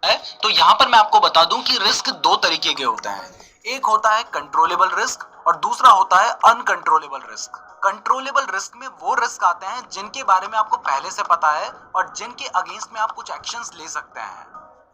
है। तो यहाँ पर मैं आपको बता दूं कि रिस्क दो तरीके के होते हैं। एक होता है कंट्रोलेबल रिस्क और दूसरा होता है अनकंट्रोलेबल रिस्क। कंट्रोलेबल रिस्क में वो रिस्क आते हैं जिनके बारे में आपको पहले से पता है और जिनके अगेंस्ट में आप कुछ एक्शंस ले सकते हैं।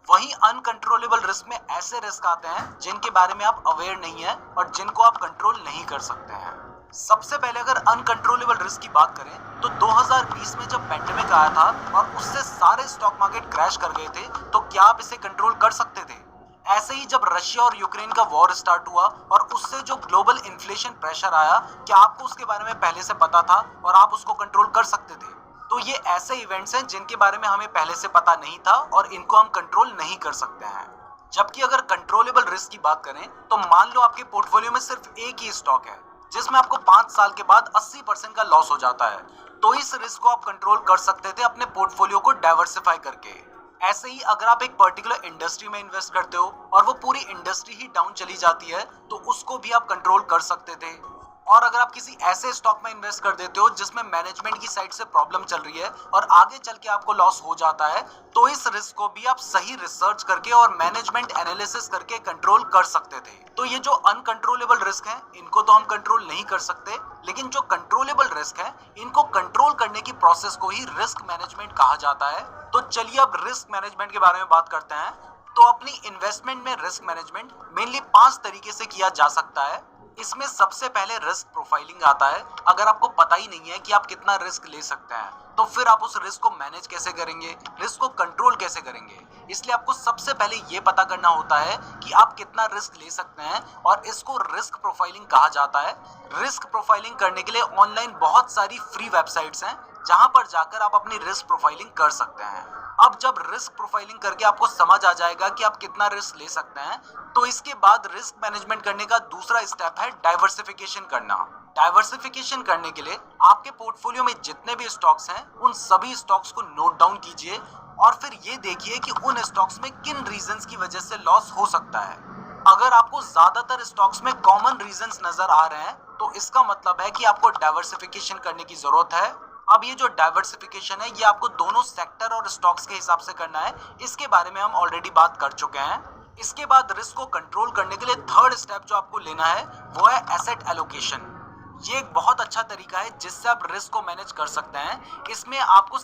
वहीं अनकंट्रोलेबल रिस्क में ऐसे रिस्क आते हैं जिनके बारे में आप अवेयर नहीं है और जिनको आप कंट्रोल नहीं कर सकते हैं। सबसे पहले अगर अनकंट्रोलेबल रिस्क की बात करें तो 2020 में जब पेंडेमिक आया था और उससे सारे स्टॉक मार्केट क्रैश कर गए थे, तो क्या आप इसे कंट्रोल कर सकते थे? ऐसे ही जब रशिया और यूक्रेन का वॉर स्टार्ट हुआ और उससे जो ग्लोबल इन्फ्लेशन प्रेशर आया, क्या आपको उसके बारे में पहले से पता था और आप उसको कंट्रोल कर सकते थे? तो ये ऐसे इवेंट्स हैं जिनके बारे में हमें पहले से पता नहीं था और इनको हम कंट्रोल नहीं कर सकते हैं। जबकि अगर कंट्रोलेबल रिस्क की बात करें तो मान लो आपके पोर्टफोलियो में सिर्फ एक ही स्टॉक है जिसमें आपको 5 साल के बाद 80% का लॉस हो जाता है, तो इस रिस्क को आप कंट्रोल कर सकते थे अपने पोर्टफोलियो को डाइवर्सिफाई करके। ऐसे ही अगर आप एक पर्टिकुलर इंडस्ट्री में इन्वेस्ट करते हो और वो पूरी इंडस्ट्री ही डाउन चली जाती है, तो उसको भी आप कंट्रोल कर सकते थे। और अगर आप किसी ऐसे स्टॉक में इन्वेस्ट कर देते हो जिसमें मैनेजमेंट की साइड से प्रॉब्लम चल रही है और आगे चल के आपको लॉस हो जाता है, तो इस रिस्क को भी आप सही रिसर्च करके और मैनेजमेंट एनालिसिस करके कंट्रोल कर सकते थे। तो ये जो अनकंट्रोलेबल रिस्क है इनको तो हम कंट्रोल नहीं कर सकते, लेकिन जो कंट्रोलेबल रिस्क है इनको कंट्रोल करने की प्रोसेस को ही रिस्क मैनेजमेंट कहा जाता है। तो चलिए अब रिस्क मैनेजमेंट के बारे में बात करते हैं। तो अपनी इन्वेस्टमेंट में रिस्क मैनेजमेंट मेनली 5 तरीके से किया जा सकता है। इसमें सबसे पहले रिस्क प्रोफाइलिंग आता है। अगर आपको पता ही नहीं है कि आप कितना रिस्क ले सकते हैं, तो फिर आप उस रिस्क को मैनेज कैसे करेंगे, रिस्क को कंट्रोल कैसे करेंगे? इसलिए आपको सबसे पहले ये पता करना होता है कि आप कितना रिस्क ले सकते हैं और इसको रिस्क प्रोफाइलिंग कहा जाता है। रिस्क प्रोफाइलिंग करने के लिए ऑनलाइन बहुत सारी फ्री वेबसाइट्स हैं जहां पर जाकर आप अपनी रिस्क प्रोफाइलिंग कर सकते हैं। अब जब रिस्क प्रोफाइलिंग करके आपको समझ आ जाएगा कि आप कितना रिस्क ले सकते हैं, तो इसके बाद रिस्क मैनेजमेंट करने का दूसरा स्टेप है डाइवर्सिफिकेशन करना। डाइवर्सिफिकेशन करने के लिए आपके पोर्टफोलियो में जितने भी स्टॉक्स हैं उन सभी स्टॉक्स को नोट डाउन कीजिए और फिर ये देखिए कि उन स्टॉक्स में किन रीजंस की वजह से लॉस हो सकता है। अगर आपको ज्यादातर स्टॉक्स में कॉमन रीजंस नजर आ रहे हैं, तो इसका मतलब है कि आपको डाइवर्सिफिकेशन करने की जरूरत है। अब ये जो डाइवर्सिफिकेशन है ये आपको दोनों सेक्टर और स्टॉक्स के हिसाब से करना है। इसके बारे में हम ऑलरेडी बात कर चुके हैं। इसके बाद रिस्क को कंट्रोल करने के लिए थर्ड स्टेप जो आपको लेना है वो है एसेट एलोकेशन। ये एक बहुत अच्छा तरीका है जिससे आप रिस्क को मैनेज कर सकते हैं। इसमें आपको